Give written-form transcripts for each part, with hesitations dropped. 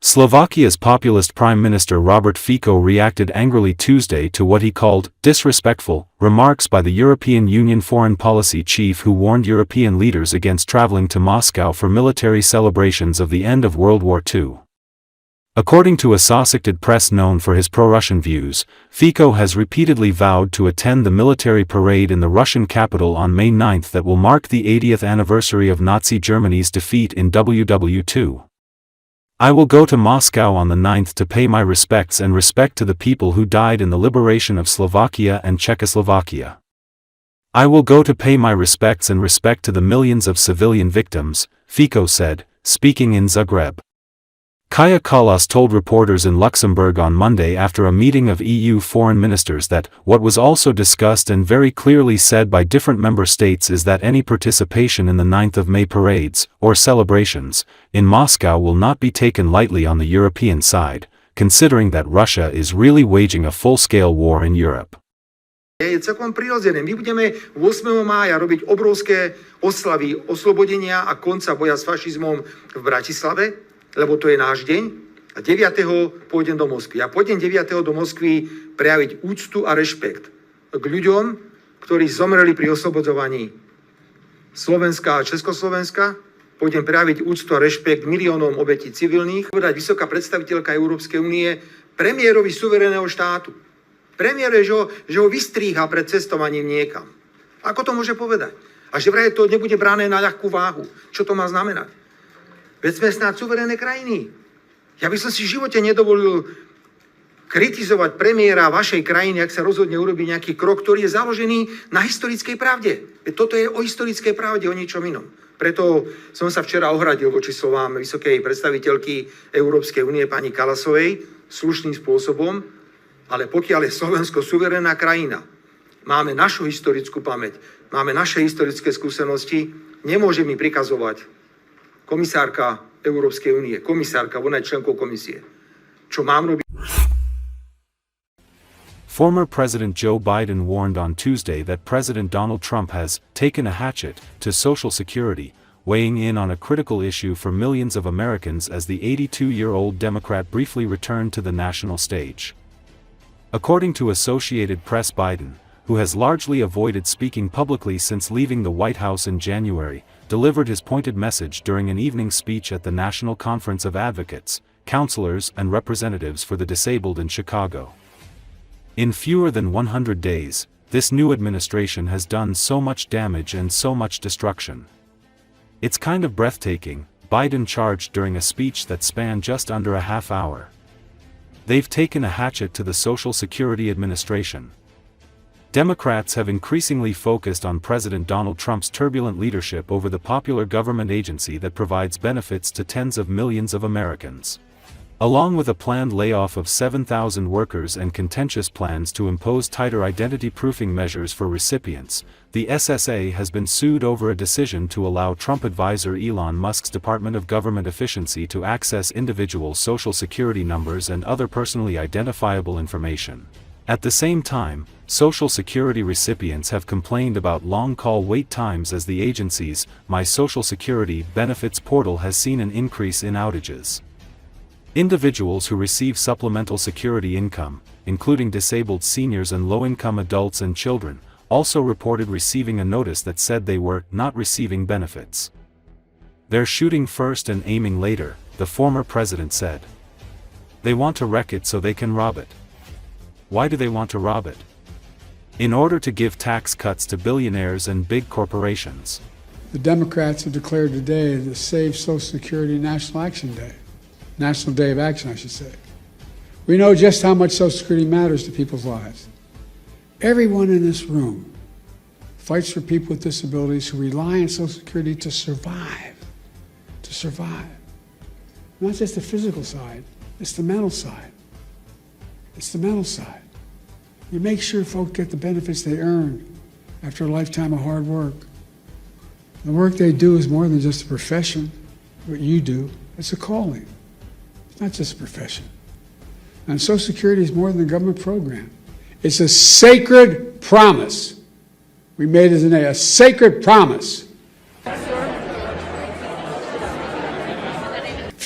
Slovakia's populist Prime Minister Robert Fico reacted angrily Tuesday to what he called disrespectful remarks by the European Union foreign policy chief, who warned European leaders against traveling to Moscow for military celebrations of the end of World War II. According to Assosicted Press Known for his pro-Russian views, Fico has repeatedly vowed to attend the military parade in the Russian capital on May 9 that will mark the 80th anniversary of Nazi Germany's defeat in WW2. "I will go to Moscow on the 9th to pay my respects and respect to the people who died in the liberation of Slovakia and Czechoslovakia. I will go to pay my respects and respect to the millions of civilian victims," Fico said, speaking in Zagreb. Kaja Kallas told reporters in Luxembourg on Monday after a meeting of EU foreign ministers that what was also discussed and very clearly said by different member states is that any participation in the 9th of May parades, or celebrations, in Moscow will not be taken lightly on the European side, considering that Russia is really waging a full-scale war in Europe. Je celkom prirodzené. My budeme 8. mája robiť obrovské oslavy oslobodenia a konca boja s fašizmom v Bratislave, lebo to je náš deň, a 9. pôjdem do Moskvy. Ja pôjdem 9. do Moskvy prejaviť úctu a rešpekt k ľuďom, ktorí zomreli pri oslobodzovaní Slovenska a Československa. Pôjdem prejaviť úctu a rešpekt miliónom obetí civilných. Povedať vysoká predstaviteľka Európskej únie premiérovi suverénneho štátu. Premiér je, že ho vystríha pred cestovaním niekam. Ako to môže povedať? A že vraj to nebude brané na ľahkú váhu. Čo to má znamenať? Veď sme snáď suverénne krajiny. Ja by som si v živote nedovolil kritizovať premiéra vašej krajiny, ak sa rozhodne urobiť nejaký krok, ktorý je založený na historickej pravde. Veď toto je o historickej pravde, o ničom inom. Preto som sa včera ohradil voči slovám vysokej predstaviteľky Európskej únie pani Kallasovej slušným spôsobom, ale pokiaľ je Slovensko suverénna krajina, máme našu historickú pamäť, máme naše historické skúsenosti, nemôže mi prikazovať komisárka Európskej únie, komisárka, ona je členkou komisie. Čo mám robiť? Former President Joe Biden warned on Tuesday that President Donald Trump has taken a hatchet to Social Security, weighing in on a critical issue for millions of Americans as the 82-year-old Democrat briefly returned to the national stage. According to Associated Press, Biden, who has largely avoided speaking publicly since leaving the White House in January, delivered his pointed message during an evening speech at the National Conference of Advocates, Counselors and Representatives for the Disabled in Chicago. In fewer than 100 days, this new administration has done so much damage and so much destruction. It's kind of breathtaking, Biden charged during a speech that spanned just under a half hour. They've taken a hatchet to the Social Security Administration. Democrats have increasingly focused on President Donald Trump's turbulent leadership over the popular government agency that provides benefits to tens of millions of Americans. Along with a planned layoff of 7,000 workers and contentious plans to impose tighter identity-proofing measures for recipients, the SSA has been sued over a decision to allow Trump advisor Elon Musk's Department of Government Efficiency to access individual Social Security numbers and other personally identifiable information. At the same time, Social Security recipients have complained about long call wait times as the agency's My Social Security Benefits portal has seen an increase in outages. Individuals who receive supplemental security income, including disabled seniors and low-income adults and children, also reported receiving a notice that said they were not receiving benefits. "They're shooting first and aiming later," the former president said. "They want to wreck it so they can rob it." Why do they want to rob it? In order to give tax cuts to billionaires and big corporations. The Democrats have declared today the Save Social Security National Action Day. National Day of Action, I should say. We know just how much Social Security matters to people's lives. Everyone in this room fights for people with disabilities who rely on Social Security to survive. To survive. Not just the physical side, it's the mental side. It's the mental side. You make sure folks get the benefits they earn after a lifetime of hard work. The work they do is more than just a profession, what you do, it's a calling. It's not just a profession. And Social Security is more than a government program. It's a sacred promise. We made it a sacred promise.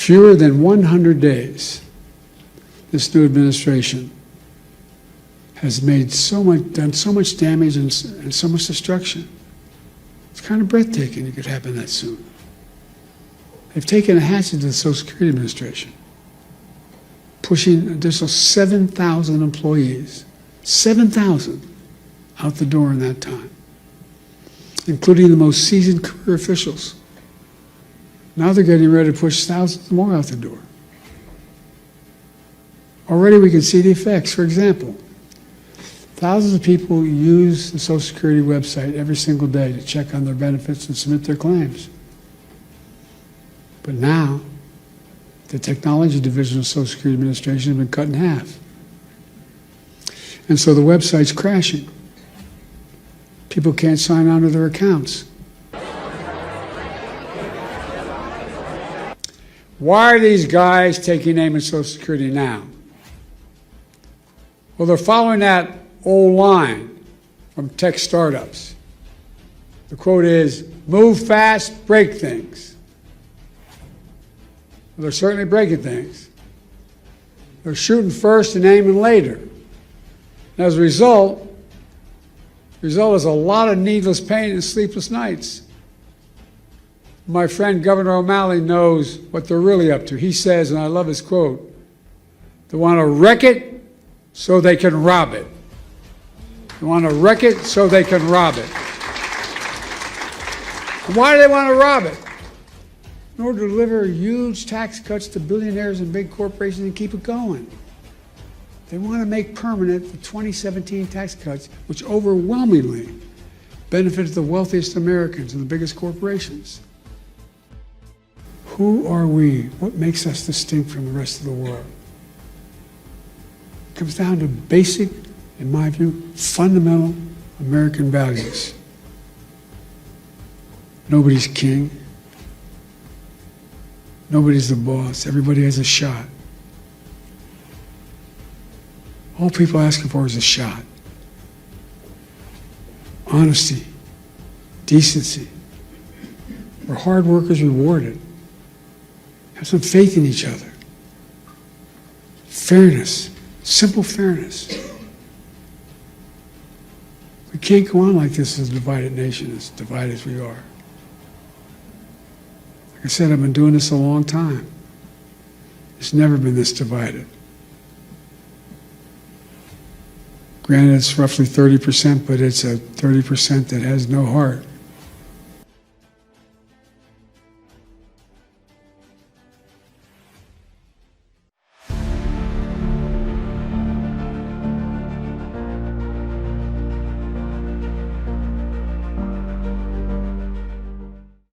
fewer than 100 days, this new administration has made done so much damage and so much destruction. It's kind of breathtaking it could happen that soon. They've taken a hatchet to the Social Security Administration, pushing an additional 7,000 employees, 7,000 out the door in that time, including the most seasoned career officials. Now they're getting ready to push thousands more out the door. Already we can see the effects. For example, thousands of people use the Social Security website every single day to check on their benefits and submit their claims. But now, the technology division of the Social Security Administration has been cut in half. And so the website's crashing. People can't sign on to their accounts. Why are these guys taking aim at Social Security now? Well, they're following that old line from tech startups. The quote is, move fast, break things. Well, they're certainly breaking things. They're shooting first and aiming later. And as a result, the result is a lot of needless pain and sleepless nights. My friend Governor O'Malley knows what they're really up to. He says, and I love his quote, they want to wreck it so they can rob it. They want to wreck it so they can rob it. And why do they want to rob it? In order to deliver huge tax cuts to billionaires and big corporations and keep it going. They want to make permanent the 2017 tax cuts, which overwhelmingly benefited the wealthiest Americans and the biggest corporations. Who are we? What makes us distinct from the rest of the world? It comes down to basic, in my view, fundamental American values. Nobody's king. Nobody's the boss. Everybody has a shot. All people are asking for is a shot. Honesty, decency, where hard work is rewarded. Have some faith in each other. Fairness, simple fairness. We can't go on like this as a divided nation, as divided as we are. Like I said, I've been doing this a long time. It's never been this divided. Granted, it's roughly 30%, but it's a 30% that has no heart.